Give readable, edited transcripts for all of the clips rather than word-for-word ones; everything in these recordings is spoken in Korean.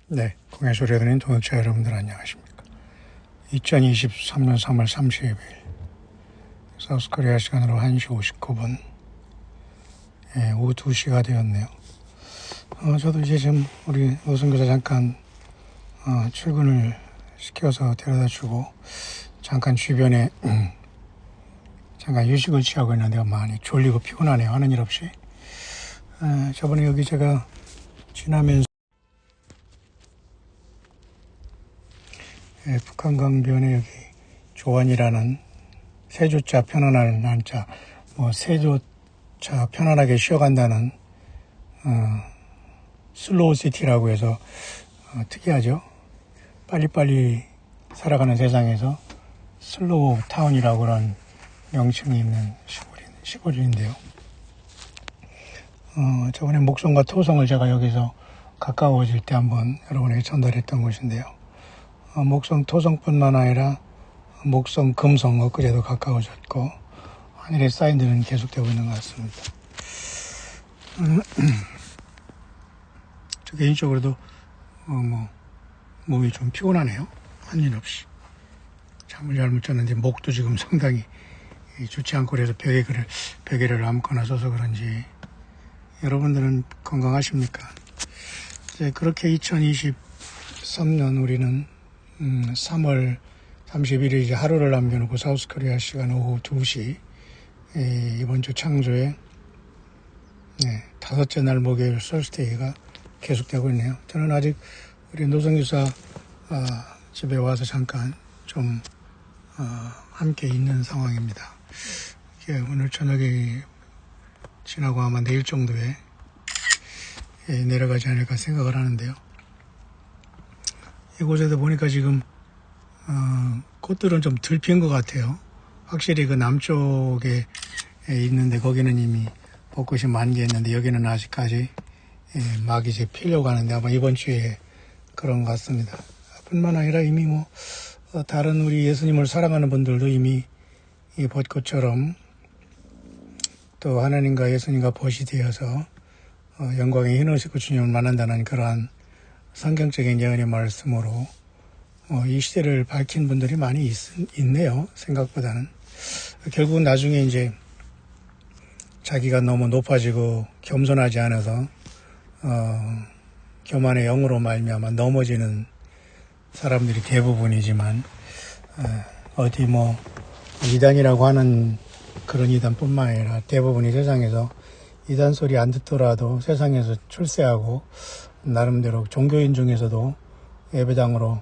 네, 공예 소리 듣는 동역자 여러분들 안녕하십니까. 2023년 3월 30일 사우스코리아 시간으로 1시 59분 오후 2시가 되었네요. 저도 이제 지금 우리 노선교사 잠깐 출근을 시켜서 데려다 주고 잠깐 주변에 잠깐 휴식을 취하고 있는데요. 많이 졸리고 피곤하네요. 하는 일 없이. 저번에 여기 제가 지나면서 북한 강변에 여기 조안이라는 세조자 편안한 한자, 세조자 편안하게 쉬어간다는 슬로우 시티라고 해서 특이하죠. 빨리빨리 살아가는 세상에서 슬로우 타운이라고 하는 명칭이 있는 시골인데요. 저번에 목성과 토성을 제가 여기서 가까워질 때 한번 여러분에게 전달했던 곳인데요. 목성, 토성뿐만 아니라 목성, 금성, 엊그제도 가까워졌고 하늘의 사인들은 계속되고 있는 것 같습니다. 저 개인적으로도 몸이 좀 피곤하네요. 한 일 없이 잠을 잘 못 잤는데 목도 지금 상당히 좋지 않고 그래서 베개를 아무거나 써서 그런지. 여러분들은 건강하십니까? 이제 그렇게 2023년 우리는 3월 31일 이제 하루를 남겨놓고 사우스코리아 시간 오후 2시 이번 주 창조의 5째 날 목요일 솔스데이가 계속되고 있네요. 저는 아직 우리 노성교사 집에 와서 잠깐 좀 함께 있는 상황입니다. 오늘 저녁에 지나고 아마 내일 정도에 내려가지 않을까 생각을 하는데요. 이곳에도 보니까 지금 꽃들은 좀 덜 핀 것 같아요. 확실히 그 남쪽에 있는데 거기는 이미 벚꽃이 만개했는데 여기는 아직까지 막 이제 피려고 하는데 아마 이번 주에 그런 것 같습니다. 뿐만 아니라 이미 다른 우리 예수님을 사랑하는 분들도 이미 이 벚꽃처럼 또 하나님과 예수님과 벗이 되어서 영광의 흰 옷 입고 주님을 만난다는 그러한 성경적인 예언의 말씀으로 이 시대를 밝힌 분들이 많이 있네요. 생각보다는. 결국은 나중에 이제 자기가 너무 높아지고 겸손하지 않아서 교만의 영으로 말미암아 넘어지는 사람들이 대부분이지만 어디 이단이라고 하는 그런 이단뿐만 아니라 대부분이 세상에서 이단 소리 안 듣더라도 세상에서 출세하고 나름대로 종교인 중에서도 예배당으로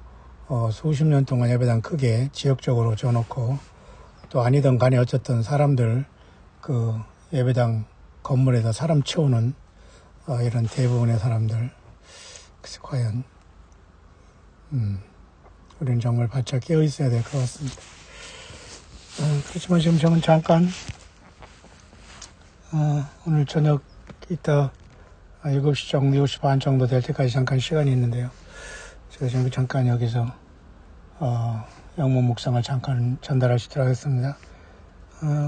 수십 년 동안 예배당 크게 지역적으로 줘놓고 또 아니던 간에 어쨌든 사람들 그 예배당 건물에다 사람 채우는 이런 대부분의 사람들 글쎄 과연 우리는 정말 바짝 깨어 있어야 될 것 같습니다. 그렇지만 지금 저는 잠깐 오늘 저녁 이따 7시 정도, 7시 반 정도 될 때까지 잠깐 시간이 있는데요. 제가 지금 잠깐 여기서 영문 묵상을 잠깐 전달하시도록 하겠습니다.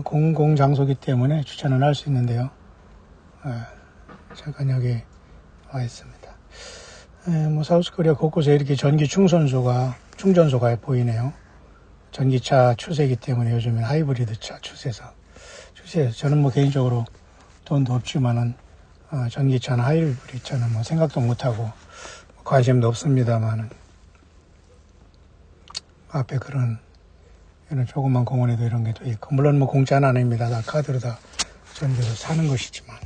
공공 장소이기 때문에 추천은 할 수 있는데요. 잠깐 여기 와 있습니다. 사우스코리아 곳곳에 이렇게 전기 충전소가 보이네요. 전기차 추세이기 때문에 요즘엔 하이브리드 차 추세에서 저는 개인적으로 돈도 없지만은 전기차나 하이브리드 차는 생각도 못하고 관심도 없습니다만은 앞에 이런 조그만 공원에도 이런 게 또 있고 물론 공짜는 아닙니다. 다 카드로 다 전기로 사는 것이지만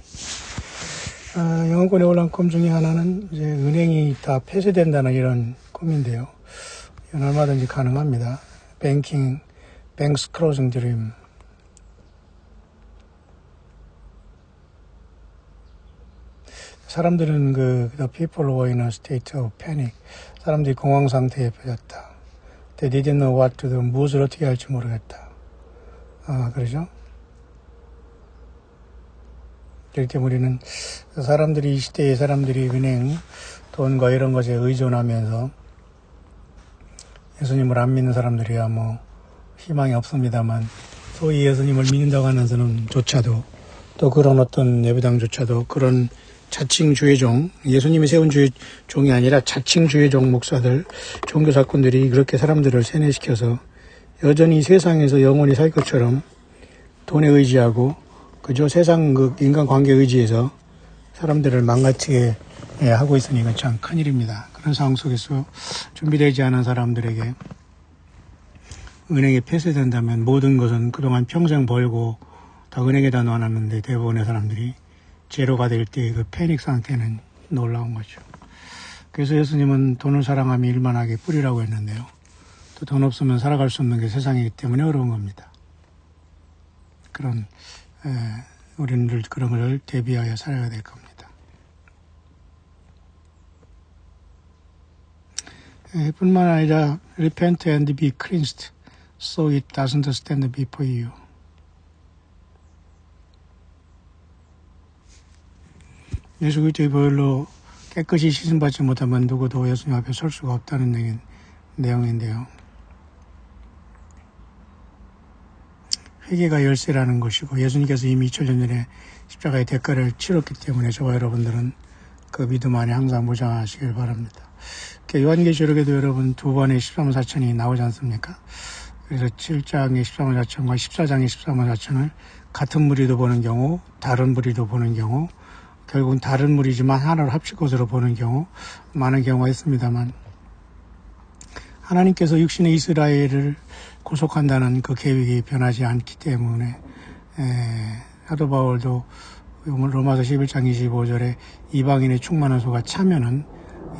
영어권의 올라온 꿈 중에 하나는 이제 은행이 다 폐쇄된다는 이런 꿈인데요. 이건 얼마든지 가능합니다. Banks Closing Dream. 사람들은 the people were in a state of panic. 사람들이 공황 상태에 빠졌다. They didn't know what to do. 무엇을 어떻게 할지 모르겠다. 그러죠? 그렇기 때문에 우리는 이 시대의 사람들이 은행, 돈과 이런 것에 의존하면서 예수님을 안 믿는 사람들이야 희망이 없습니다만 소위 예수님을 믿는다고 하는 사람조차도 또 그런 어떤 예배당조차도 그런 자칭 주의종, 예수님이 세운 주의종이 아니라 자칭 주의종 목사들, 종교사건들이 그렇게 사람들을 세뇌시켜서 여전히 세상에서 영원히 살 것처럼 돈에 의지하고 그저 세상 그 인간관계 의지에서 사람들을 망가뜨리게 하고 있으니 이건 참 큰일입니다. 그런 상황 속에서 준비되지 않은 사람들에게 은행에 폐쇄된다면 모든 것은 그동안 평생 벌고 다 은행에다 넣어놨는데 대부분의 사람들이 제로가 될 때 그 패닉 상태는 놀라운 거죠. 그래서 예수님은 돈을 사랑하며 일만하게 뿌리라고 했는데요. 또 돈 없으면 살아갈 수 없는 게 세상이기 때문에 어려운 겁니다. 우리는 늘 그런 걸 대비하여 살아야 될 겁니다. 뿐만 아니라 repent and be cleansed so it doesn't stand before you. 예수 그리스도의 보혈로 깨끗이 씻음받지 못하면 누구도 예수님 앞에 설 수가 없다는 내용인데요. 회개가 열쇠라는 것이고 예수님께서 이미 2000년 전에 십자가의 대가를 치렀기 때문에 저와 여러분들은 그 믿음 안에 항상 무장하시길 바랍니다. 요한계시록에도 여러분 두 번의 13만 4천이 나오지 않습니까? 그래서 7장의 14만 4천과 14장의 14만 4천을 같은 무리도 보는 경우, 다른 무리도 보는 경우, 결국은 다른 무리지만 하나로 합칠 것으로 보는 경우, 많은 경우가 있습니다만, 하나님께서 육신의 이스라엘을 구속한다는 그 계획이 변하지 않기 때문에, 사도 바울도 로마서 11장 25절에 이방인의 충만한 소가 차면은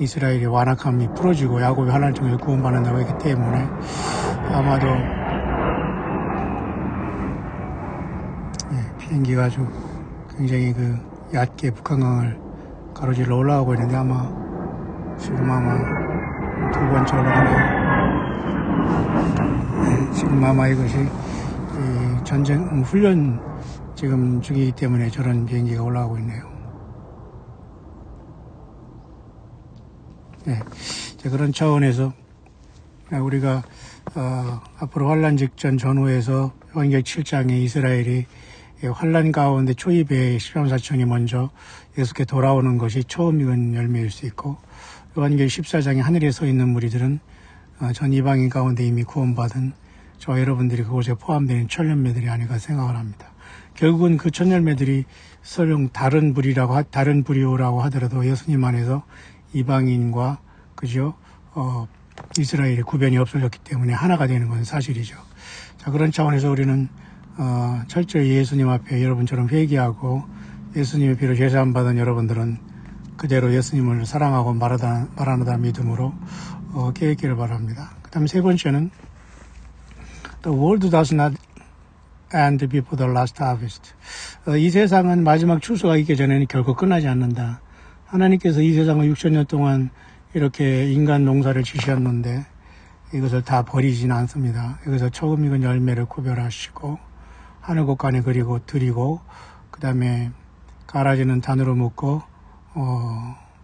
이스라엘의 완악함이 풀어지고 야곱이 하나님 통해서 구원받는다고 했기 때문에 아마도 비행기가 아주 굉장히 얕게 북한강을 가로질러 올라가고 있는데 지금 두 번째 올라가네요. 지금 이것이 전쟁 훈련 지금 중이기 때문에 저런 비행기가 올라가고 있네요. 그런 차원에서 우리가 앞으로 환란 직전 전후에서 요한계시록 7장에 이스라엘이 환란 가운데 초입에 10만 4천이 먼저 예수께 돌아오는 것이 처음 익은 열매일 수 있고, 요한계시록 14장에 하늘에 서 있는 무리들은 전 이방인 가운데 이미 구원받은 저와 여러분들이 그곳에 포함되는 천열매들이 아닐까 생각을 합니다. 결국은 그 천열매들이 설령 다른 부류라고 하더라도 예수님 안에서 이방인과 이스라엘의 구별이 없어졌기 때문에 하나가 되는 건 사실이죠. 자, 그런 차원에서 우리는 철저히 예수님 앞에 여러분처럼 회개하고 예수님의 피로 제사함 받은 여러분들은 그대로 예수님을 사랑하고 말하노다 믿음으로 깨닫기를 바랍니다. 그 다음에 세 번째는 The world does not end before the last harvest. 이 세상은 마지막 추수가 있기 전에는 결코 끝나지 않는다. 하나님께서 이 세상을 6,000년 동안 이렇게 인간 농사를 지셨는데 이것을 다 버리지는 않습니다. 여기서 처음 익은 열매를 구별하시고 하늘 곳간에 그리고 드리고 그 다음에 갈아지는 단으로 묶고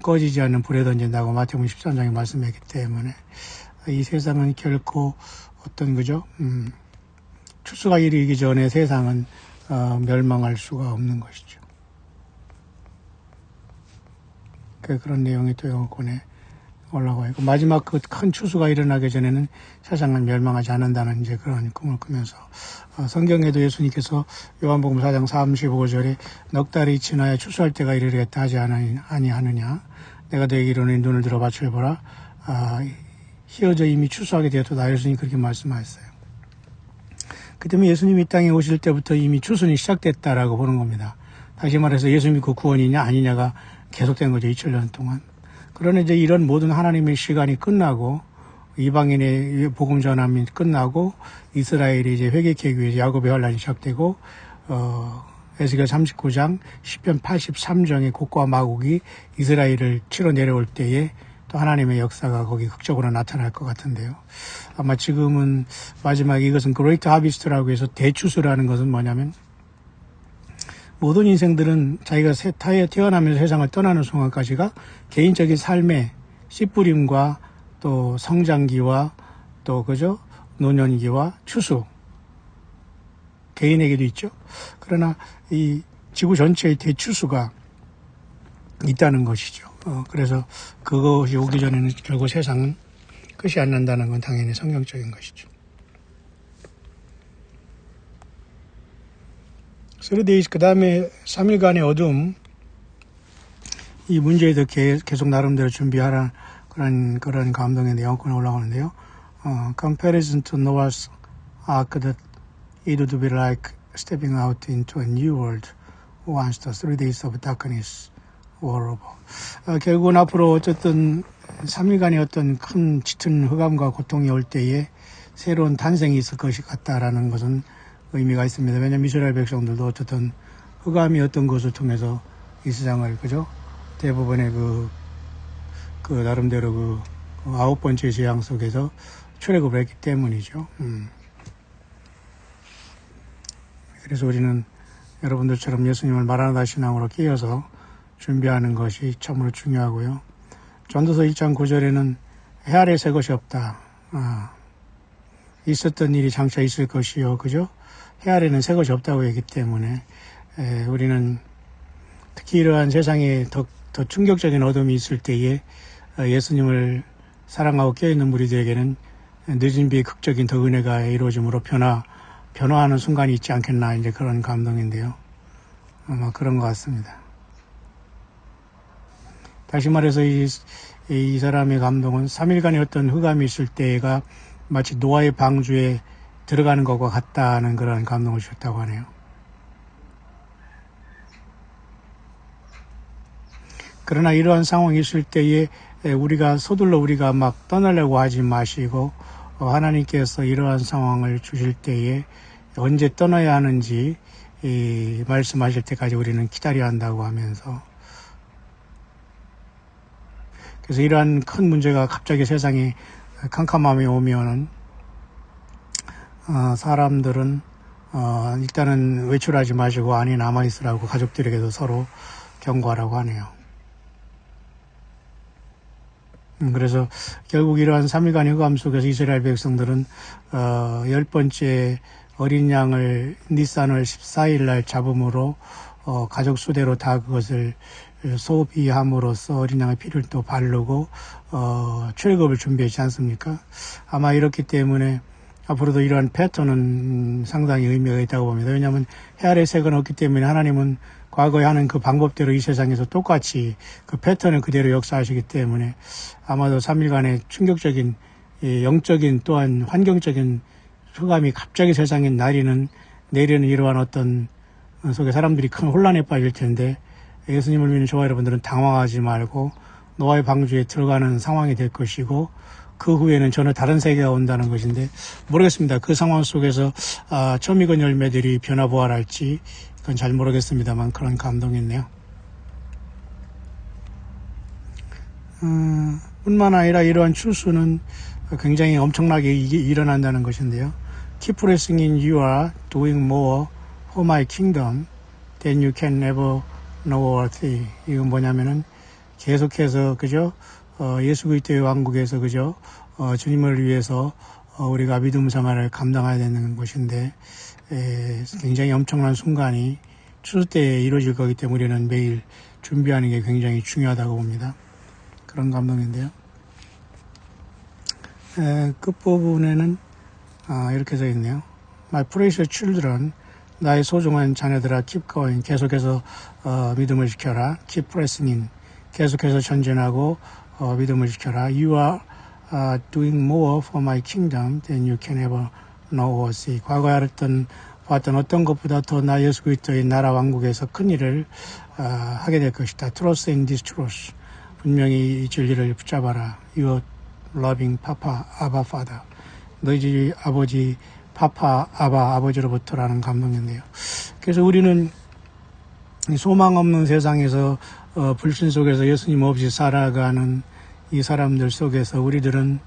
꺼지지 않는 불에 던진다고 마태복음 13장에 말씀했기 때문에 이 세상은 결코 추수가 이르기 전에 세상은 멸망할 수가 없는 것이죠. 그런 내용이 또 영어권에 올라가 있고, 마지막 그 큰 추수가 일어나기 전에는 세상은 멸망하지 않는다는 그런 꿈을 꾸면서 성경에도 예수님께서 요한복음 4장 35절에 넉 달이 지나야 추수할 때가 이르겠다 하지 아니하느냐. 내가 너에게 이르노니 눈을 들어 밭을 보라. 희어져 이미 추수하게 되었다. 예수님이 그렇게 말씀하셨어요. 그 때문에 예수님이 이 땅에 오실 때부터 이미 추수는 시작됐다라고 보는 겁니다. 다시 말해서 예수님이 그 구원이냐 아니냐가 계속된 거죠. 2000년 동안. 그러나 이제 이런 모든 하나님의 시간이 끝나고 이방인의 복음 전함이 끝나고 이스라엘이 이제 회개케 위해서 야곱의 환란이 시작되고 에스겔 39장 10편 83장의 곡과 마곡이 이스라엘을 치러 내려올 때에 또 하나님의 역사가 거기 극적으로 나타날 것 같은데요. 아마 지금은 마지막 이것은 그레이트 하비스트라고 해서 대추수라는 것은 뭐냐면 모든 인생들은 자기가 타에 태어나면서 세상을 떠나는 순간까지가 개인적인 삶의 씨뿌림과 또 성장기와 또 노년기와 추수 개인에게도 있죠. 그러나 이 지구 전체의 대추수가 있다는 것이죠. 그래서 그것이 오기 전에는 결국 세상은 끝이 안 난다는 건 당연히 성경적인 것이죠. 3days 그 다음에 3일간의 어둠, 이 문제에 대해 계속 나름대로 준비하라 그런 감동의 내용권에 올라오는데요. Comparison to Noah's Ark that it would be like stepping out into a new world once the 3 days of darkness were over. 결국은 앞으로 어쨌든 3일간의 어떤 큰 짙은 흑암과 고통이 올 때에 새로운 탄생이 있을 것이 같다라는 것은 의미가 있습니다. 왜냐하면 이스라엘 백성들도 어쨌든 흑암이 어떤 것을 통해서 이 세상을, 그죠? 대부분의 그 나름대로 아홉 번째 재앙 속에서 출애굽을 했기 때문이죠. 그래서 우리는 여러분들처럼 예수님을 마라나다 신앙으로 끼어서 준비하는 것이 참으로 중요하고요. 전도서 1장 9절에는 해 아래 새 것이 없다. 있었던 일이 장차 있을 것이요. 그죠? 해 아래는 새 것이 없다고 했기 때문에 우리는 특히 이러한 세상에 더 충격적인 어둠이 있을 때에 예수님을 사랑하고 깨어있는 무리들에게는 늦은 비의 극적인 더 은혜가 이루어짐으로 변화하는 순간이 있지 않겠나, 이제 그런 감동인데요. 아마 그런 것 같습니다. 다시 말해서 이 사람의 감동은 3일간의 어떤 흑암이 있을 때가 마치 노아의 방주에 들어가는 것과 같다는 그런 감동을 주셨다고 하네요. 그러나 이러한 상황이 있을 때에 서둘러 우리가 막 떠나려고 하지 마시고, 하나님께서 이러한 상황을 주실 때에 언제 떠나야 하는지 말씀하실 때까지 우리는 기다려야 한다고 하면서, 그래서 이러한 큰 문제가 갑자기 세상에 캄캄함이 오면은 사람들은 일단은 외출하지 마시고 안에 남아있으라고 가족들에게도 서로 경고하라고 하네요. 그래서 결국 이러한 3일간의 흑암 속에서 이스라엘 백성들은 10번째 어린 양을 니산월 14일 날 잡음으로 가족 수대로 다 그것을 소비함으로써 어린 양의 피를 또 바르고 출애굽을 준비했지 않습니까? 아마 이렇기 때문에 앞으로도 이러한 패턴은 상당히 의미가 있다고 봅니다. 왜냐하면 해 아래 색은 없기 때문에 하나님은 과거에 하는 그 방법대로 이 세상에서 똑같이 그 패턴을 그대로 역사하시기 때문에 아마도 3일간의 충격적인 영적인 또한 환경적인 흑암이 갑자기 세상에 내리는 이러한 어떤 속에 사람들이 큰 혼란에 빠질 텐데, 예수님을 믿는 저와 여러분들은 당황하지 말고 노아의 방주에 들어가는 상황이 될 것이고, 그 후에는 전혀 다른 세계가 온다는 것인데, 모르겠습니다. 그 상황 속에서 처음 익은 열매들이 변화부활할지 그건 잘 모르겠습니다만 그런 감동이 있네요. 뿐만 아니라 이러한 추수는 굉장히 엄청나게 일어난다는 것인데요. Keep pressing in, you are doing more for my kingdom than you can ever know or see. 이건 뭐냐면은 계속해서, 그죠? 예수 그리스도의 왕국에서, 그죠? 주님을 위해서 우리가 믿음 생활을 감당해야 되는 것인데, 굉장히 엄청난 순간이 추수 때에 이루어질 거기 때문에 우리는 매일 준비하는 게 굉장히 중요하다고 봅니다. 그런 감동인데요. 끝부분에는 이렇게 써 있네요. My precious children, 나의 소중한 자녀들아, keep going, 계속해서 믿음을 지켜라. keep pressing in, 계속해서 전진하고 믿음을 지켜라. You are doing more for my kingdom than you can ever know or see. 과거에 봤던 어떤 것보다 더 나 예수 그리스도의 나라 왕국에서 큰 일을 하게 될 것이다. Trust in this truth. 분명히 이 진리를 붙잡아라. Your loving Papa, Abba Father. 너희 집 아버지 파파, 아바, 아버지로부터라는 감동인데요. 그래서 우리는 소망 없는 세상에서 불신 속에서 예수님 없이 살아가는 이 사람들 속에서 우리들은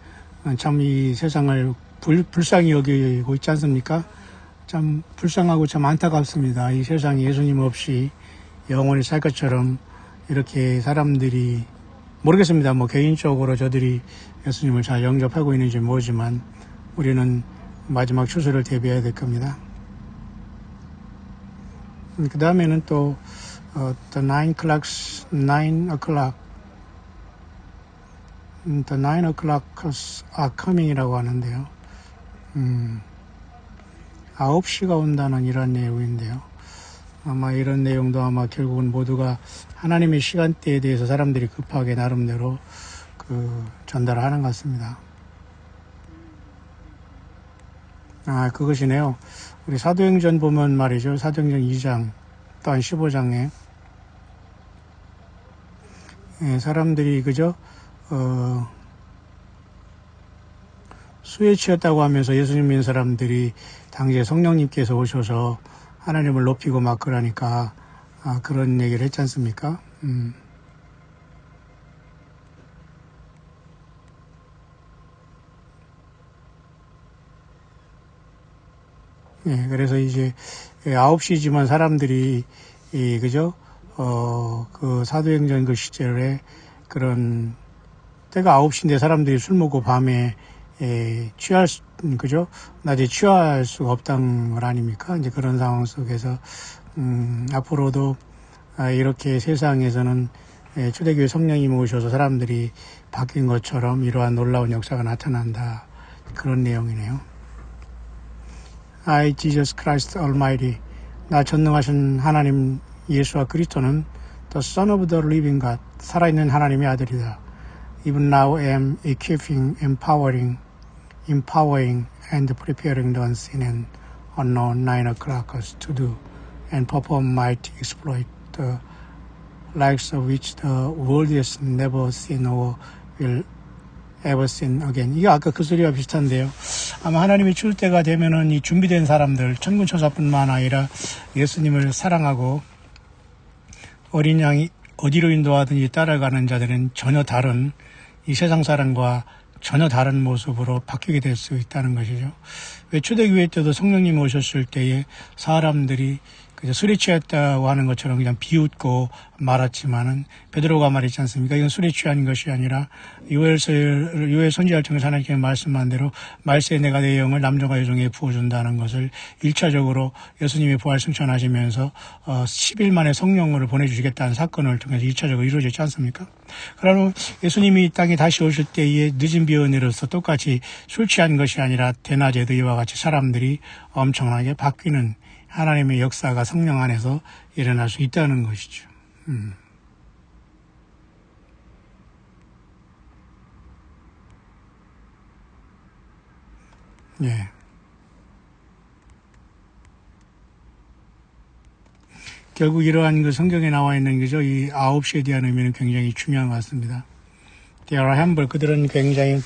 참 이 세상을 불쌍히 여기고 있지 않습니까? 참 불쌍하고 참 안타깝습니다. 이 세상에 예수님 없이 영원히 살 것처럼 이렇게 사람들이, 모르겠습니다. 뭐 개인적으로 저들이 예수님을 잘 영접하고 있는지 모르지만 우리는 마지막 추수를 대비해야 될 겁니다. 그 다음에는 또 The 9 o'clockers are coming이라고 하는데요. 9시가 온다는 이런 내용인데요. 아마 이런 내용도 아마 결국은 모두가 하나님의 시간대에 대해서 사람들이 급하게 나름대로 전달하는 것 같습니다. 그것이네요. 우리 사도행전 보면 말이죠. 사도행전 2장 또한 15장에 사람들이 그죠? 수에 취했다고 하면서 예수님 믿는 사람들이 당시에 성령님께서 오셔서 하나님을 높이고 막 그러니까 그런 얘기를 했지 않습니까? 그래서 이제 9시지만 사람들이 그죠? 그 사도행전 그 시절에 그런 때가 9시인데 사람들이 술 먹고 밤에 그죠? 낮에 취할 수가 없다는 걸 아닙니까? 이제 그런 상황 속에서 앞으로도 이렇게 세상에서는 초대교회 성령님이 오셔서 사람들이 바뀐 것처럼 이러한 놀라운 역사가 나타난다. 그런 내용이네요. I, Jesus Christ Almighty, 나 전능하신 하나님 예수와 그리스도는 The Son of the Living God, 살아있는 하나님의 아들이다. Even now am equipping, empowering, and preparing the unseen and unknown 9 o'clockers to do and perform mighty exploit, the likes of which the world has never seen or will ever seen again. 이게 아까 그 소리와 비슷한데요. 아마 하나님이 줄 때가 되면은 이 준비된 사람들, 천군천사뿐만 아니라 예수님을 사랑하고 어린 양이 어디로 인도하든지 따라가는 자들은 전혀 다른 이 세상 사람과 전혀 다른 모습으로 바뀌게 될 수 있다는 것이죠. 왜 초대교회 때도 성령님 오셨을 때에 사람들이 그저 술에 취했다고 하는 것처럼 그냥 비웃고 말았지만은 베드로가 말했지 않습니까? 이건 술에 취한 것이 아니라 요엘 선지자를 통해서 하나님께 말씀한 대로 말세에 내가 내 영을 남종과 여종에게 부어준다는 것을 1차적으로 예수님이 부활 승천하시면서 10일 만에 성령을 보내주시겠다는 사건을 통해서 1차적으로 이루어졌지 않습니까? 그러면 예수님이 땅에 다시 오실 때에 늦은 비언으로서 똑같이 술 취한 것이 아니라 대낮에도 이와 같이 사람들이 엄청나게 바뀌는 하나님의 역사가 성령 안에서 일어날 수 있다는 것이죠. 예. 결국 이러한 그 성경에 나와 있는 거죠. 이 9시에 대한 의미는 굉장히 중요한 것 같습니다. They are humble. 그들은 굉장히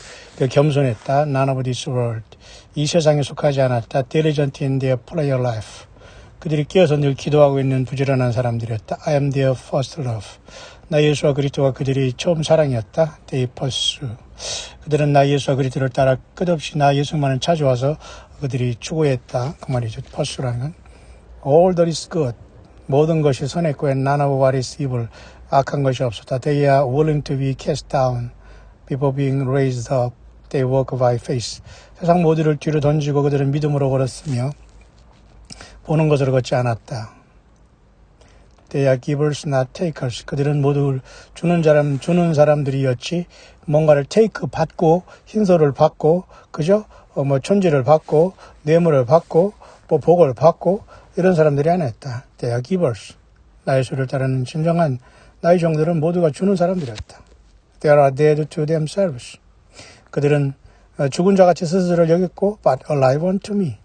겸손했다. None of this world. 이 세상에 속하지 않았다. Diligent in their prayer life. 그들이 끼어서 늘 기도하고 있는 부지런한 사람들이었다. I am their first love. 나 예수와 그리스도가 그들이 처음 사랑이었다. They pursue. 그들은 나 예수와 그리스도를 따라 끝없이 나 예수만을 찾아와서 그들이 추구했다. 그 말이죠. pursue라는 건. All that is good. 모든 것이 선했고 and none of what is evil. 악한 것이 없었다. They are willing to be cast down. People being raised up. They walk by faith. 세상 모두를 뒤로 던지고 그들은 믿음으로 걸었으며 보는 것으로 걷지 않았다. They are givers, not takers. 그들은 모두 주는 사람들이었지 뭔가를 take 받고 흰소를 받고 그죠? 천지를 받고 뇌물을 받고 복을 받고 이런 사람들이 아니었다. They are givers. 나의 수를 따르는 진정한 나의 종들은 모두가 주는 사람들이었다. They are dead to themselves. 그들은 죽은 자같이 스스로를 여겼고 but alive unto me.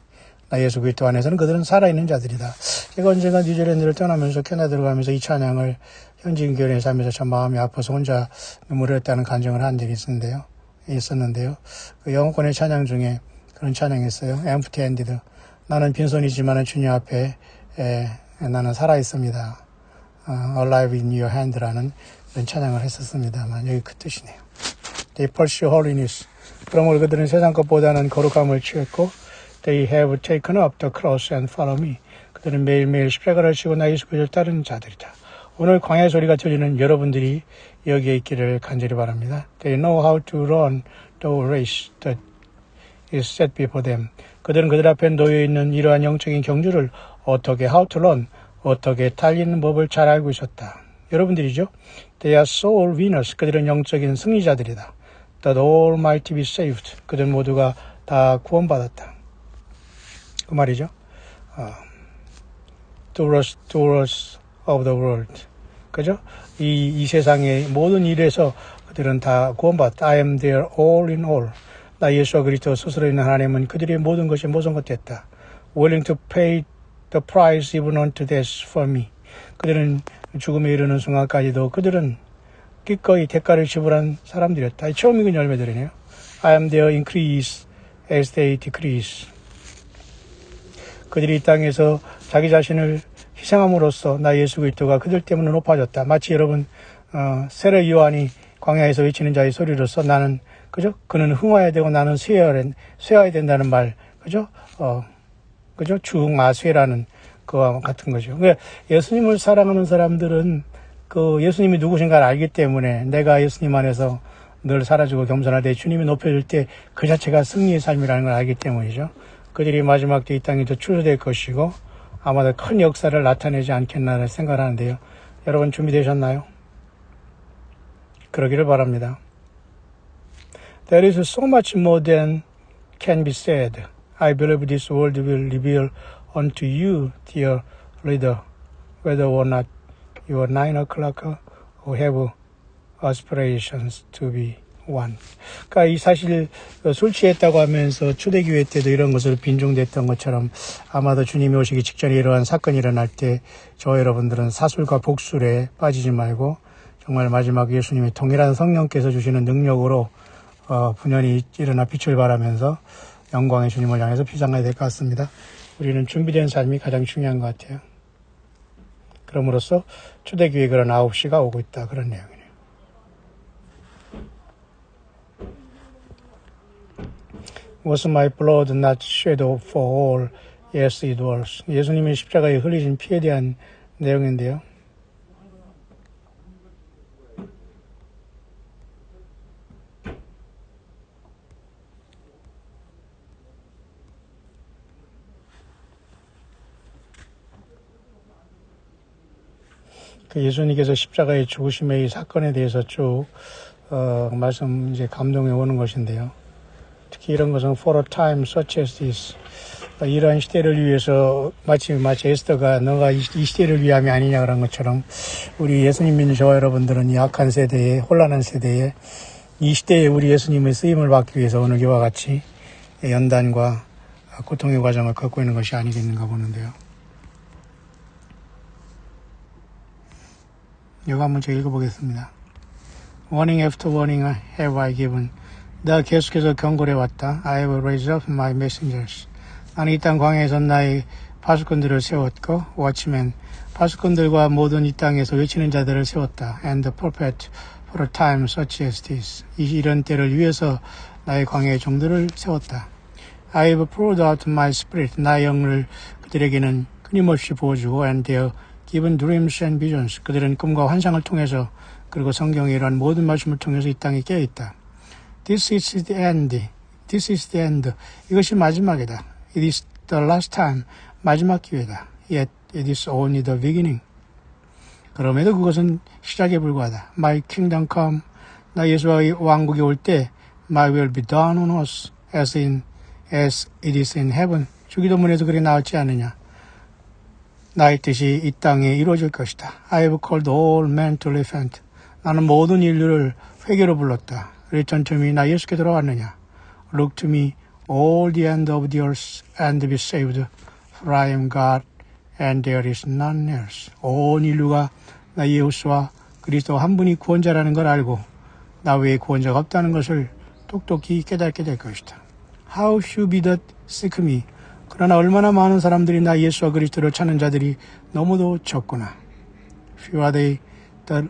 나 예수 그리스도 안에서는 그들은 살아있는 자들이다. 제가 언젠가 뉴질랜드를 떠나면서 캐나다로 가면서 이 찬양을 현지인 교회에서 하면서 참 마음이 아파서 혼자 눈물을 흘렸다는 간증을 한 적이 있었는데요. 그 영어권의 찬양 중에 그런 찬양이 있어요. Empty handed. 나는 빈손이지만 주님 앞에 나는 살아있습니다. Alive in your hand라는 그런 찬양을 했었습니다만 여기 그 뜻이네요. They pursue holiness. 그러므로 그들은 세상 것보다는 거룩함을 취했고 They have taken up the cross and follow me. 그들은 매일매일 십자가를 지고 나 예수 그리스도를 따르는 자들이다. 오늘 광야의 소리가 들리는 여러분들이 여기에 있기를 간절히 바랍니다. They know how to run the race that is set before them. 그들은 그들 앞에 놓여있는 이러한 영적인 경주를 어떻게 how to run, 어떻게 달리는 법을 잘 알고 있었다. 여러분들이죠. They are soul winners. 그들은 영적인 승리자들이다. That all might be saved. 그들 모두가 다 구원받았다. 그 말이죠. Doers of the world. 그죠? 이 세상의 모든 일에서 그들은 다 구원받았다. I am their all in all. 나 예수와 그리스도 스스로 있는 하나님은 그들의 모든 것이 모든 것 됐다. Willing to pay the price even unto death for me. 그들은 죽음에 이르는 순간까지도 그들은 기꺼이 대가를 지불한 사람들이었다. 처음 읽은 열매들이네요. I am their increase as they decrease. 그들이 이 땅에서 자기 자신을 희생함으로써 나 예수 그리스도가 그들 때문에 높아졌다. 마치 여러분 세례 요한이 광야에서 외치는 자의 소리로서 나는 그죠? 그는 흥화해야 되고 나는 쇠해야 된다는 말 그죠? 그죠? 주흥아쇠라는 그와 같은 거죠. 그러니까 예수님을 사랑하는 사람들은 그 예수님이 누구신가를 알기 때문에 내가 예수님 안에서 늘 사라지고 겸손할 때 주님이 높여줄 때 그 자체가 승리의 삶이라는 걸 알기 때문이죠. 그들이 마지막 때 이 땅에 더 출소될 것이고 아마도 큰 역사를 나타내지 않겠나 생각을 하는데요. 여러분 준비되셨나요? 그러기를 바랍니다. There is so much more than can be said. I believe this world will reveal unto you, dear reader, whether or not you are 9 o'clock or have aspirations to be one. 그러니까 이 사실 술 취했다고 하면서 초대교회 때도 이런 것을 빈종됐던 것처럼 아마도 주님이 오시기 직전에 이러한 사건이 일어날 때 저와 여러분들은 사술과 복술에 빠지지 말고 정말 마지막 예수님의 동일한 성령께서 주시는 능력으로 분연히 일어나 빛을 발하면서 영광의 주님을 향해서 피장해야 될 것 같습니다. 우리는 준비된 삶이 가장 중요한 것 같아요. 그럼으로써 초대교회 그런 9시가 오고 있다. 그런 내용이네요. Was my blood not shed for all? Yes, it was. 예수님의 십자가에 흘리신 피에 대한 내용인데요. 그 예수님께서 십자가의 죽으심의 이 사건에 대해서 쭉 말씀 이제 감동해 오는 것인데요. 특히 이런 것은 for a time such as this. 이러한 시대를 위해서 마치 에스더가 너가 이 시대를 위함이 아니냐 그런 것처럼 우리 예수님 믿는 저와 여러분들은 이 악한 세대에 혼란한 세대에 이 시대에 우리 예수님의 쓰임을 받기 위해서 오늘 이와 같이 연단과 고통의 과정을 겪고 있는 것이 아니겠는가 보는데요. 이거 한번 제가 읽어보겠습니다. Warning after warning have I given. 내가 계속해서 경고를 해왔다. I have raised up my messengers. 나는 이 땅 광야에서 나의 파수꾼들을 세웠고 watchmen, 파수꾼들과 모든 이 땅에서 외치는 자들을 세웠다. And the prophet for a time such as this. 이런 때를 위해서 나의 광야의 종들을 세웠다. I have poured out my spirit. 나의 영을 그들에게는 끊임없이 부어주고 and they are given dreams and visions. 그들은 꿈과 환상을 통해서 그리고 성경의 이러한 모든 말씀을 통해서 이 땅에 깨어있다. This is the end. This is the end. 이것이 마지막이다. It is the last time. 마지막 기회다. Yet it is only the beginning. 그럼에도 그것은 시작에 불과하다. My kingdom come. 나 예수의 왕국이 올 때 My will be done on earth as it is in heaven. 주기도문에도 그렇게 나왔지 않느냐. 나의 뜻이 이 땅에 이루어질 것이다. I have called all men to repent. 나는 모든 인류를 회개로 불렀다. Return to me. 나 예수께 돌아왔느냐. Look to me, all the end of the earth, and be saved. For I am God, and there is none else. 온 인류가 나 예수와 그리스도 한 분이 구원자라는 걸 알고 나 외에 구원자가 없다는 것을 똑똑히 깨닫게 될 것이다. How few be that seek me. 그러나 얼마나 많은 사람들이 나 예수와 그리스도를 찾는 자들이 너무도 적구나. Few are they that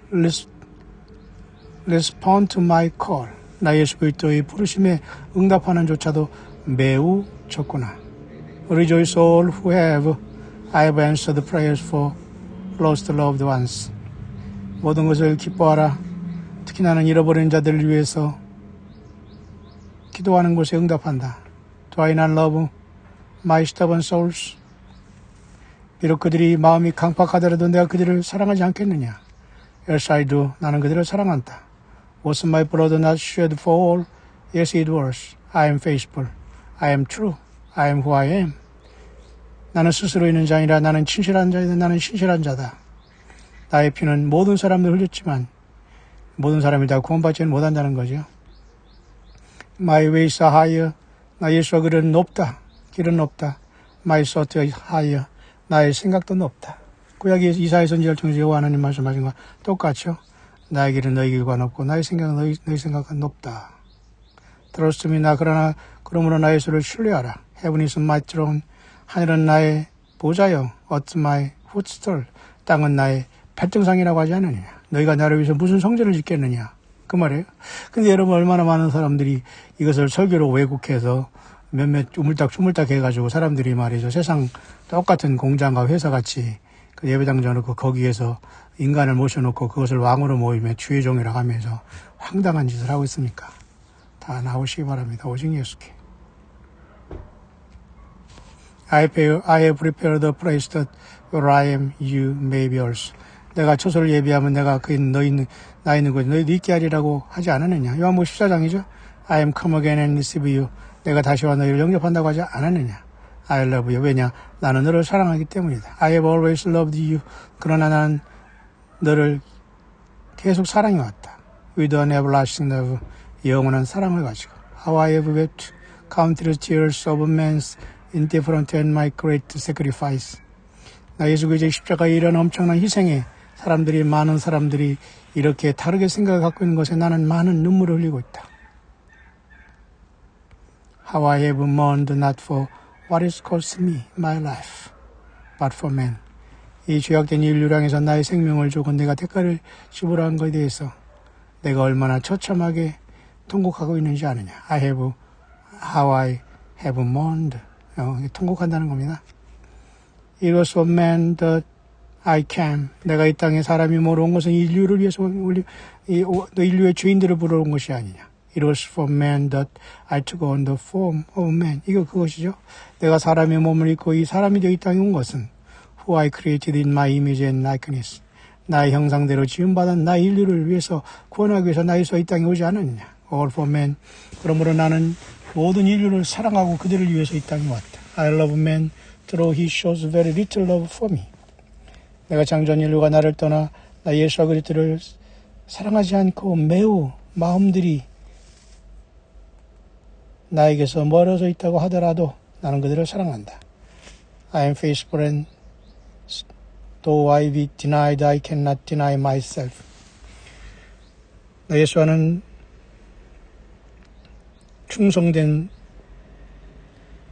respond to my call. 나 예수 그리스도의 부르심에 응답하는 조차도 매우 적구나. Rejoice all who I have answered prayers for lost loved ones. 모든 것을 기뻐하라. 특히 나는 잃어버린 자들을 위해서 기도하는 곳에 응답한다. Do I not love my stubborn souls? 비록 그들이 마음이 강팍하더라도 내가 그들을 사랑하지 않겠느냐? Yes, I do. 나는 그들을 사랑한다. Was my blood not shed for all? Yes, it was. I am faithful. I am true. I am who I am. 나는 스스로 있는 자 아니라 나는 진실한 자이다. 나는 신실한 자다. 나의 피는 모든 사람들 흘렸지만 모든 사람이 다 구원받지는 못한다는 거죠. My ways are higher. 나의 길은 높다. 길은 높다. My thoughts are higher. 나의 생각도 높다. 구약의 이사야 선지자를 통해서 여호와 하나님 말씀하신 것과 똑같죠. 나의 길은 너희 길과 높고 나의 생각은 너희 생각과 높다. Trust me. 그러므로 나의 수를 신뢰하라. Heaven is my throne. 하늘은 나의 보좌요. Earth my footstool. 땅은 나의 발등상이라고 하지 않느냐. 너희가 나를 위해서 무슨 성전을 짓겠느냐. 그 말이에요. 근데 여러분 얼마나 많은 사람들이 이것을 설교로 왜곡해서 몇몇 우물딱 해가지고 사람들이 말이죠. 세상 똑같은 공장과 회사같이 그 예배당 져놓고 거기에서 인간을 모셔놓고 그것을 왕으로 모이며 주의 종이라고 하면서 황당한 짓을 하고 있으니까 다 나오시기 바랍니다. 오직 예수께. I have prepared a place that where I am, you may be also. 내가 처소를 예비하면 내가 나 있는 곳에 너희도 있게 하리라고 하지 않았느냐. 요한복음 14장이죠. I am come again and receive you. 내가 다시와 너희를 영접한다고 하지 않았느냐. I love you. 왜냐? 나는 너를 사랑하기 때문이다. I have always loved you. 그러나 나는 너를 계속 사랑해왔다. With an everlasting love. 영원한 사랑을 가지고. How I have wept countless tears of men's indifferent and my great sacrifice. 나 예수 그리스도의 십자가의 이런 엄청난 희생에 많은 사람들이 이렇게 다르게 생각을 갖고 있는 것에 나는 많은 눈물을 흘리고 있다. How I have mourned not for what is cost me, my life, but for man. 이 죄악된 인류를 향해서 나의 생명을 주고 내가 대가를 지불한 것에 대해서 내가 얼마나 처참하게 통곡하고 있는지 아느냐. How I have mourned. 통곡한다는 겁니다. It was for man that I came. 내가 이 땅에 사람이 모로 온 것은 인류를 위해서 인류의 죄인들을 부르러 온 것이 아니냐. It was for man that I took on the form of man. 그것이죠. 내가 사람의 몸을 입고 이 사람이 되어 이 땅에 온 것은 Who I created in my image and likeness. 나의 형상대로 지음받은 나의 인류를 위해서 구원하기 위해서 나에서 이 땅에 오지 않았느냐. All for man. 그러므로 나는 모든 인류를 사랑하고 그들을 위해서 이 땅에 왔다. I love man though he shows very little love for me. 내가 창조한 인류가 나를 떠나 나 예수 그리스도를 사랑하지 않고 매우 마음들이 나에게서 멀어져 있다고 하더라도 나는 그들을 사랑한다. I am faithful and though I be denied, I cannot deny myself. 나 예수와는 충성된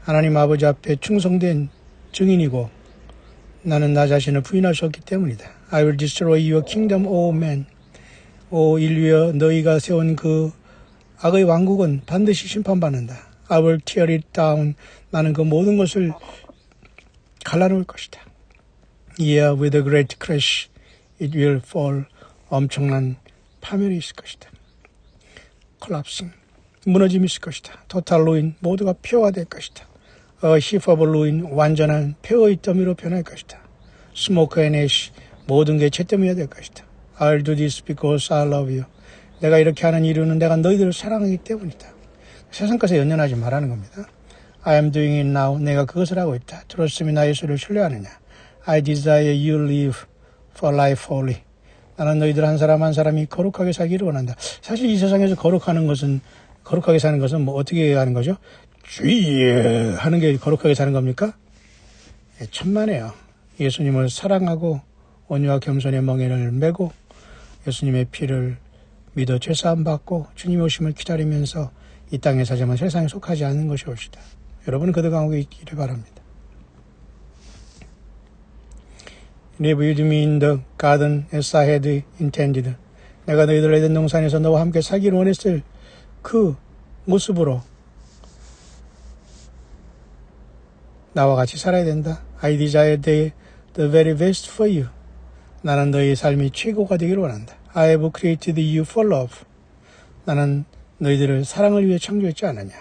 하나님 아버지 앞에 충성된 증인이고 나는 나 자신을 부인할 수 없기 때문이다. I will destroy your kingdom, O man. 오 인류여 너희가 세운 그 악의 왕국은 반드시 심판받는다. I will tear it down. 나는 그 모든 것을 갈라놓을 것이다. Yeah, with a great crash it will fall. 엄청난 파멸이 있을 것이다. Collapsing. 무너짐이 있을 것이다. Total ruin. 모두가 폐허될 것이다. A heap of ruin. 완전한 폐허의 더미로 변할 것이다. Smoke and ash. 모든 게 채때미가 될 것이다. I'll do this because I love you. 내가 이렇게 하는 이유는 내가 너희들을 사랑하기 때문이다. 세상 것에 연연하지 말라는 겁니다. I am doing it now. 내가 그것을 하고 있다. Trust me. 나 예수를 신뢰하느냐. I desire you live for life holy. 나는 너희들 한 사람 한 사람이 거룩하게 살기를 원한다. 사실 이 세상에서 거룩하게 사는 것은 뭐 어떻게 하는 거죠? 주의 하는 게 거룩하게 사는 겁니까? 천만에요. 예수님을 사랑하고 온유와 겸손의 멍에를 메고 예수님의 피를 믿어 죄사함 받고 주님의 오심을 기다리면서 이 땅에 살지만 세상에 속하지 않는 것이 옳시다. 여러분은 그들 가운데 있기를 바랍니다. Live with me in the garden as I had intended. 내가 너희들 에덴 동산에서 너와 함께 살기를 원했을 그 모습으로 나와 같이 살아야 된다. I desire the very best for you. 나는 너희의 삶이 최고가 되기를 원한다. I have created you for love. 나는 너희들을 사랑을 위해 창조했지 않느냐.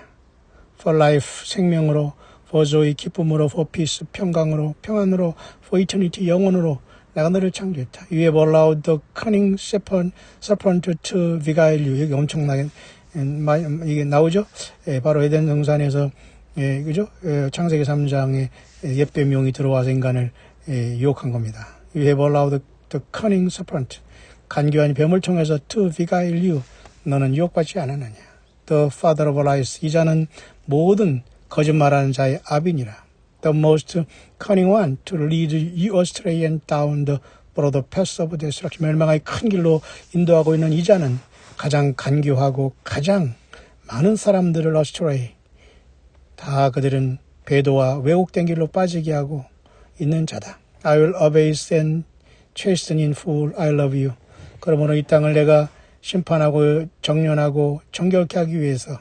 For life, 생명으로, for joy, 기쁨으로, for peace, 평강으로, 평안으로, for eternity, 영원으로 내가 너를 창조했다. You have allowed the cunning serpent to beguile you. 여기 엄청나게 이게 나오죠? 예, 바로 에덴 동산에서 예, 그죠? 창세기 3장에 옅뱀용이 들어와서 인간을 유혹한 겁니다. You have allowed the cunning serpent, 간교한 뱀을 통해서 to beguile you. 너는 유혹받지 않았느냐. The father of lies, 이 자는 모든 거짓말하는 자의 아비니라. The most cunning one to lead you astray and down the broad path of destruction. 멸망의 큰 길로 인도하고 있는 이 자는 가장 간교하고 가장 많은 사람들을 astray, 다 그들은 배도와 왜곡된 길로 빠지게 하고 있는 자다. I will abase and chasten in full. I love you. 그러므로 이 땅을 내가 심판하고 정련하고 정결케 하기 위해서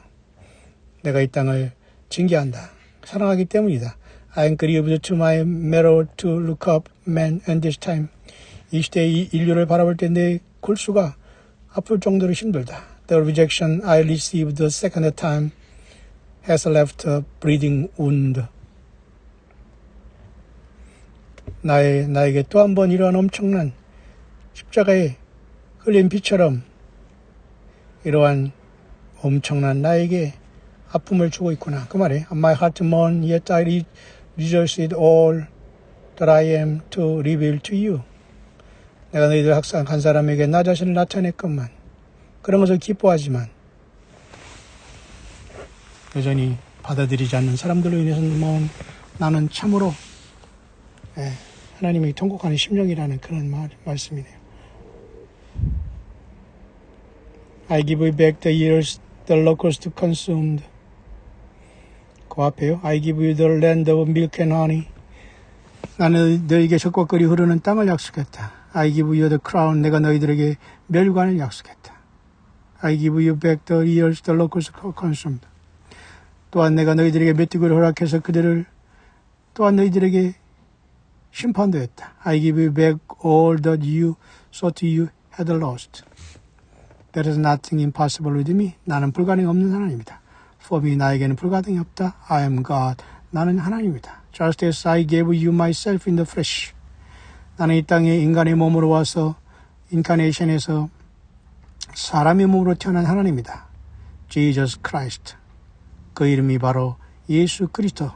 내가 이 땅을 징계한다. 사랑하기 때문이다. I am grieved to my marrow to look up man and this time. 이 시대의 인류를 바라볼 때 내 골수가 아플 정도로 힘들다. The rejection I received the second time has left a bleeding wound. 나에게 또 한 번 이러한 엄청난 십자가에 흘린 피처럼 이러한 엄청난 나에게 아픔을 주고 있구나. 그 말이에요. My heart mourn, yet I rejoice in all that I am to reveal to you. 내가 너희들 항상 한 사람에게 나 자신을 나타냈건만 그런 것을 기뻐하지만 여전히 받아들이지 않는 사람들로 인해서 나는 참으로 하나님이 통곡하는 심령이라는 그런 말씀이네요. I give you back the years the locust consumed. 그 앞에요. I give you the land of milk and honey. 나는 너에게 젖과 꿀이 흐르는 땅을 약속했다. I give you the crown. 내가 너희들에게 멸관을 약속했다. I give you back the years the locust consumed. 또한 내가 너희들에게 메뚜기를 허락해서 그들을 또한 너희들에게 심판도 했다. I give you back all that you thought you had lost. There is nothing impossible with me. 나는 불가능이 없는 하나님이다. For me, 나에게는 불가능이 없다. I am God. 나는 하나님이다. Just as I gave you myself in the flesh. 나는 이 땅에 인간의 몸으로 와서 인카네이션에서 사람의 몸으로 태어난 하나님이다. Jesus Christ. 그 이름이 바로 예수 그리스도,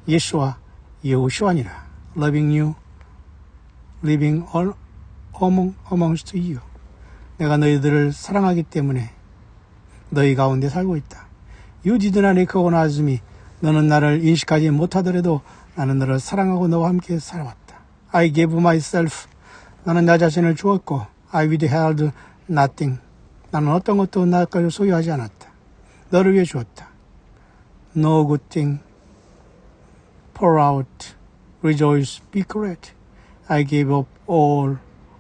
예수와 여호수아니라. Loving you, living all amongst you. 내가 너희들을 사랑하기 때문에 너희 가운데 살고 있다. You did not recognize me. 너는 나를 인식하지 못하더라도 나는 너를 사랑하고 너와 함께 살아왔다. I gave myself. 나는 나 자신을 주었고 I withheld nothing. 나는 어떤 것도 나까지 소유하지 않았다. 너를 위해 주었다. No good thing. Pour out. Rejoice. Be glad. I gave up all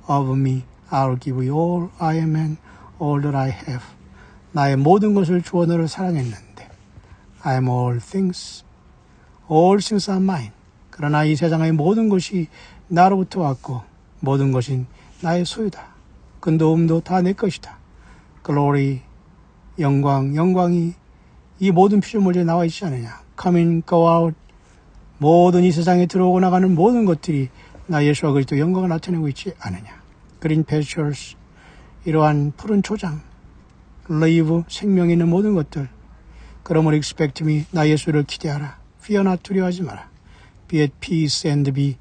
of me. I'll give you all I am and all that I have. 나의 모든 것을 주어 너를 사랑했는데 I am all things. All things are mine. 그러나 이 세상의 모든 것이 나로부터 왔고 모든 것이 나의 소유다. 근도 음도 다 내 것이다. Glory, 영광이 이 모든 피조물에 나와 있지 않느냐. Come in, go out. 모든 이 세상에 들어오고 나가는 모든 것들이 나 예수와 그리스도 영광을 나타내고 있지 않느냐. Green pastures, 이러한 푸른 초장, live, 생명 있는 모든 것들. 그러므로 expect me, 나 예수를 기대하라. Fear not, 두려워하지 마라. Be at peace and be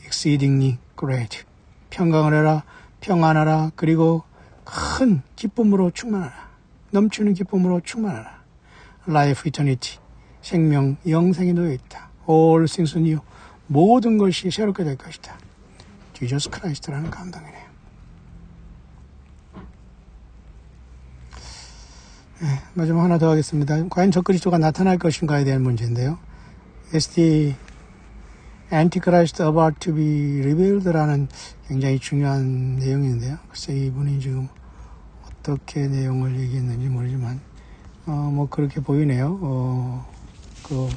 exceedingly great. 평강을 해라, 평안하라, 그리고 큰 기쁨으로 충만하라. 넘치는 기쁨으로 충만하라. Life, eternity, 생명, 영생이 놓여 있다. All things new, 모든 것이 새롭게 될 것이다. Jesus Christ라는 감동이네요. 마지막 하나 더 하겠습니다. 과연 저 그리스도가 나타날 것인가에 대한 문제인데요. Is the Antichrist about to be revealed라는 굉장히 중요한 내용인데요. 글쎄 이분이 지금 어떻게 내용을 얘기했는지 모르지만 뭐 그렇게 보이네요. 그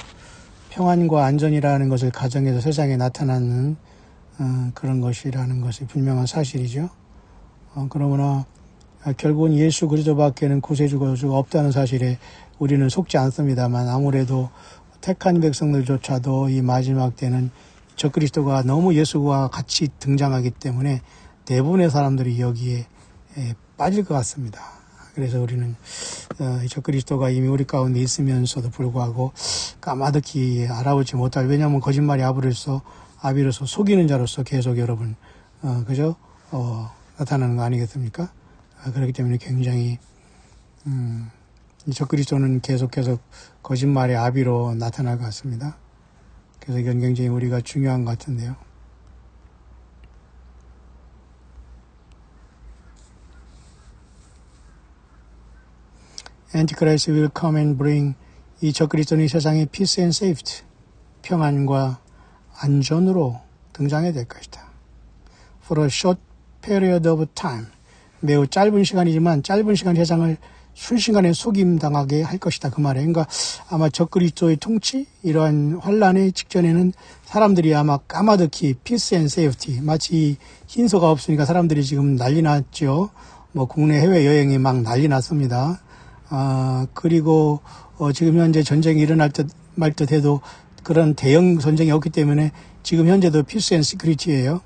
평안과 안전이라는 것을 가정해서 세상에 나타나는 그런 것이라는 것이 분명한 사실이죠. 그러나 결국은 예수 그리스도밖에는 구세주가 없다는 사실에 우리는 속지 않습니다만 아무래도 택한 백성들조차도 이 마지막 때는 적그리스도가 너무 예수와 같이 등장하기 때문에 대부분의 사람들이 여기에 빠질 것 같습니다. 그래서 우리는 이 적그리스도가 이미 우리 가운데 있으면서도 불구하고 까마득히 알아보지 못할, 왜냐하면 거짓말이 아비로서 속이는 자로서 계속 여러분 그죠? 나타나는 거 아니겠습니까? 그렇기 때문에 굉장히 이 적그리스도는 계속 거짓말의 아비로 나타날 것 같습니다. 그래서 이건 굉장히 우리가 중요한 것 같은데요. Antichrist will come and bring, 이 적그리스도는 이 세상에 peace and safety, 평안과 안전으로 등장해야 될 것이다. For a short period of time, 매우 짧은 시간이지만 짧은 시간 세상을 순식간에 속임당하게 할 것이다. 그 말이에요. 그러니까 아마 적그리스도의 통치, 이러한 환란의 직전에는 사람들이 아마 까마득히 peace and safety, 마치 흰소가 없으니까 사람들이 지금 난리 났죠. 뭐 국내 해외 여행이 막 난리 났습니다. 그리고 지금 현재 전쟁이 일어날 듯 말 듯 해도 그런 대형 전쟁이 없기 때문에 지금 현재도 peace and security예요.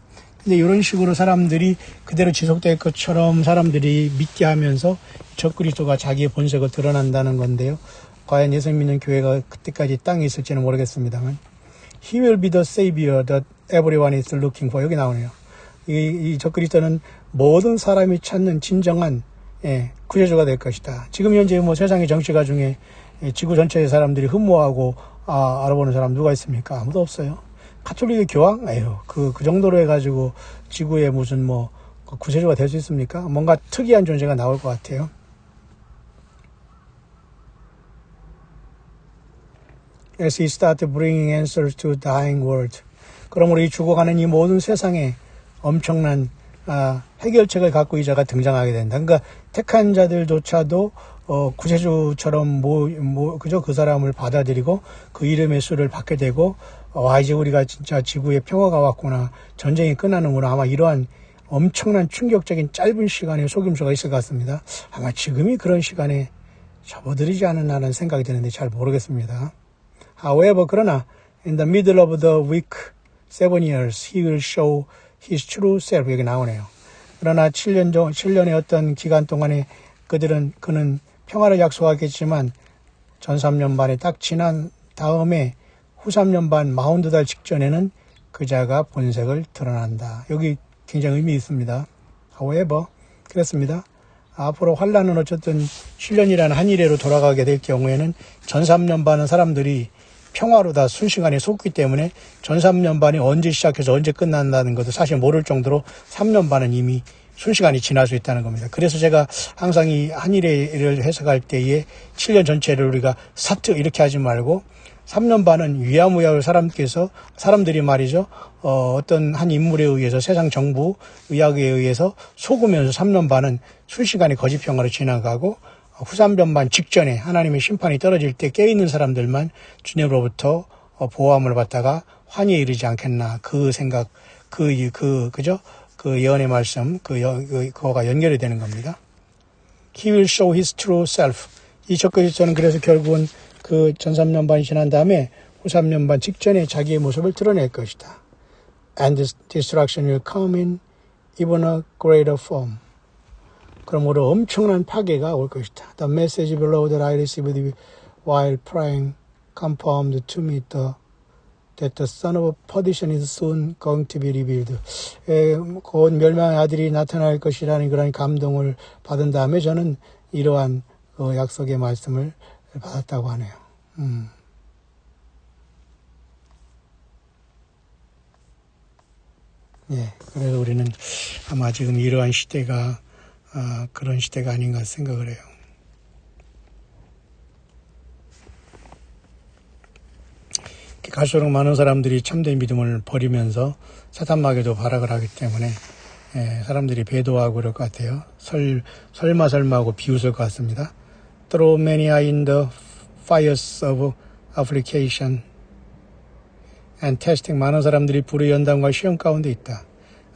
근데 이런 식으로 사람들이 그대로 지속될 것처럼 사람들이 믿게 하면서 적그리스도가 자기의 본색을 드러난다는 건데요. 과연 예수 믿는 교회가 그때까지 땅에 있을지는 모르겠습니다만, He will be the Savior that everyone is looking for. 여기 나오네요. 이 적그리스도는 모든 사람이 찾는 진정한 구세주가 될 것이다. 지금 현재 뭐 세상의 정치가 중에 지구 전체의 사람들이 흠모하고 알아보는 사람 누가 있습니까? 아무도 없어요. 가톨릭의 교황? 에휴, 그 정도로 해가지고 지구에 무슨 구세주가 될 수 있습니까? 뭔가 특이한 존재가 나올 것 같아요. As he started bringing answers to dying world. 그러므로 이 죽어가는 이 모든 세상에 엄청난 해결책을 갖고 이 자가 등장하게 된다. 그러니까 택한 자들조차도 구세주처럼 그저 그 사람을 받아들이고 그 이름의 수를 받게 되고, 이제 우리가 진짜 지구에 평화가 왔구나, 전쟁이 끝나는구나, 아마 이러한 엄청난 충격적인 짧은 시간에 속임수가 있을 것 같습니다. 아마 지금이 그런 시간에 접어들이지 않았나라는 생각이 드는데 잘 모르겠습니다. However, 그러나 in the middle of the week 7 years he will show his true self. 여기 나오네요. 그러나 7년의 어떤 기간 동안에 그는 평화를 약속하겠지만 전 3년 반에 딱 지난 다음에 후 3년 반 42달 직전에는 그자가 본색을 드러난다. 여기 굉장히 의미 있습니다. However, 그렇습니다. 앞으로 환란은 어쨌든 7년이라는 한 이래로 돌아가게 될 경우에는 전 3년 반은 사람들이 평화로 다 순식간에 속기 때문에 전 3년 반이 언제 시작해서 언제 끝난다는 것도 사실 모를 정도로 3년 반은 이미 순식간에 지날 수 있다는 겁니다. 그래서 제가 항상 이 한일회를 해석할 때에 7년 전체를 우리가 사트 이렇게 하지 말고 3년 반은 위야무야를 사람들이 말이죠. 어떤 한 인물에 의해서 세상 정부, 의학에 의해서 속으면서 3년 반은 순식간에 거짓 평화로 지나가고, 후 3년 반 직전에 하나님의 심판이 떨어질 때 깨어있는 사람들만 주님으로부터 보호함을 받다가 환희에 이르지 않겠나. 그 생각, 그죠? 그 예언의 말씀, 그거가 연결이 되는 겁니다. He will show his true self. 이 적그리스도는 그래서 결국은 그 전 3년 반이 지난 다음에 후 3년 반 직전에 자기의 모습을 드러낼 것이다. And destruction will come in even a greater form. 그러므로 엄청난 파괴가 올 것이다. The message below that I received while praying confirmed to me that the son of perdition is soon going to be revealed. 곧 멸망의 아들이 나타날 것이라는 그런 감동을 받은 다음에 저는 이러한 약속의 말씀을 받았다고 하네요. 그래서 우리는 아마 지금 이러한 시대가 그런 시대가 아닌가 생각을 해요. 갈수록 많은 사람들이 참된 믿음을 버리면서 사탄마귀도 발악을 하기 때문에 사람들이 배도하고 그럴 것 같아요. 설마 하고 비웃을 것 같습니다. Through many are in the fires of affliction and testing. 많은 사람들이 불의 연단과 시험 가운데 있다.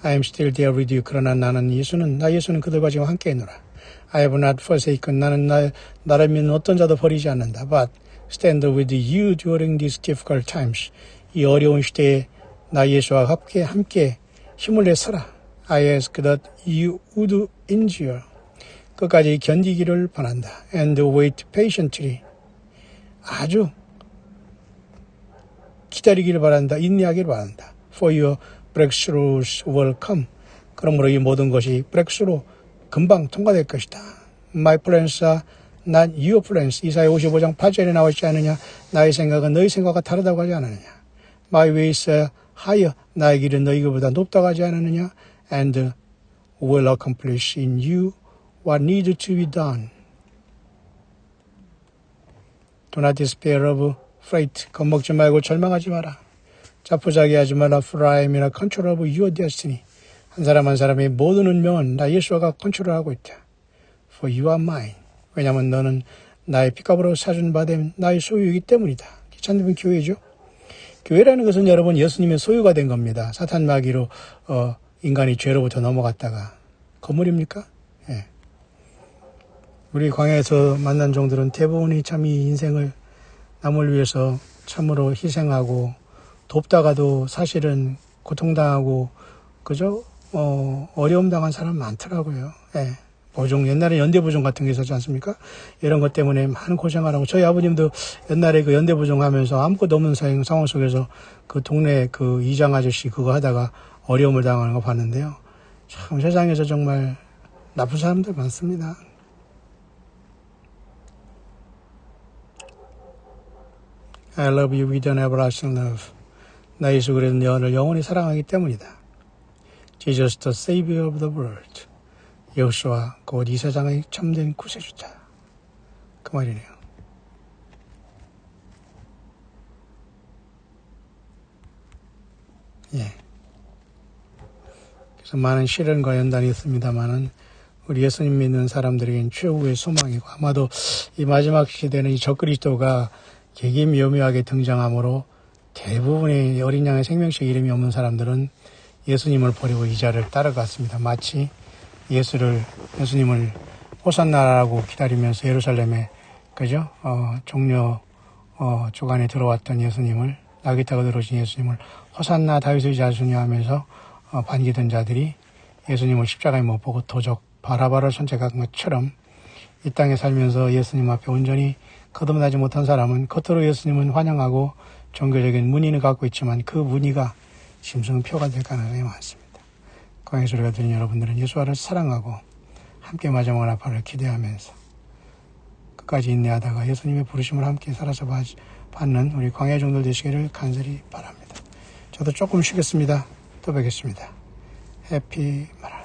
I am still there with you. 그러나 예수는 그들과 지금 함께 있노라. I have not forsaken. 나는 나를 믿는 어떤 자도 버리지 않는다. But stand with you during these difficult times. 이 어려운 시대에 나 예수와 함께 힘을 내 서라. I ask that you would endure. 끝까지 견디기를 바란다. And wait patiently. 아주 기다리기를 바란다. 인내하기를 바란다. For your breakthroughs will come. 그러므로 이 모든 것이 breakthrough, 금방 통과될 것이다. My plans are not your plans. 이사야 55장 8절에 나와 있지 않느냐. 나의 생각은 너희 생각과 다르다고 하지 않느냐. My ways are higher. 나의 길은 너희보다 높다고 하지 않느냐. And will accomplish in you what needs to be done. Do not despair of fate. 겁먹지 말고 절망하지 마라. 자포자기하지 마라. For I am in control of your destiny. 한 사람 한 사람의 모든 운명은 나 예수가 컨트롤하고 있다. For you are mine. 왜냐하면 너는 나의 피값으로 사준 바된 나의 소유이기 때문이다. 찬드분 교회죠. 교회라는 것은 여러분 예수님의 소유가 된 겁니다. 사탄 마귀로 인간이 죄로부터 넘어갔다가 건물입니까? 예. 우리 광야에서 만난 종들은 대부분이 참 이 인생을 남을 위해서 참으로 희생하고 돕다가도 사실은 고통당하고 그죠? 어려움 당한 사람 많더라고요. 예. 보종, 옛날에 연대보종 같은 게 있었지 않습니까? 이런 것 때문에 많은 고생을 하고, 저희 아버님도 옛날에 그 연대보종 하면서 아무것도 없는 상황 속에서 그 동네 그 이장 아저씨 그거 하다가 어려움을 당하는 거 봤는데요. 참 세상에서 정말 나쁜 사람들 많습니다. I love you with an everlasting love. 나 예수 그리스도는 너를 영원히 사랑하기 때문이다. Jesus the Savior of the world. 여호수아 곧 이 세상의 참된 구세주다. 그 말이네요. 예. 그래서 많은 시련과 연단이 있습니다만은 우리 예수님 믿는 사람들에게는 최후의 소망이고 아마도 이 마지막 시대는 이 적그리스도가 개기묘묘하게 등장하므로 대부분의 어린 양의 생명책 이름이 없는 사람들은 예수님을 버리고 이 자를 따라갔습니다. 마치 예수님을 호산나라고 기다리면서 예루살렘에 그죠? 종려 주간에 들어왔던 예수님을 낙이 타고 들어오신 예수님을 호산나 다윗의 자손이 하면서 반기던 자들이 예수님을 십자가에 못 보고 도적 바라바를 선택한 것처럼 이 땅에 살면서 예수님 앞에 온전히 거듭나지 못한 사람은 겉으로 예수님은 환영하고 종교적인 문의는 갖고 있지만 그 문의가 심승표가 될 가능성이 많습니다. 광야 소리가 들린 여러분들은 예수와를 사랑하고 함께 마지막 나팔을 기대하면서 끝까지 인내하다가 예수님의 부르심을 함께 살아서 받는 우리 광야 종들 되시기를 간절히 바랍니다. 저도 조금 쉬겠습니다. 또 뵙겠습니다. 해피 마라.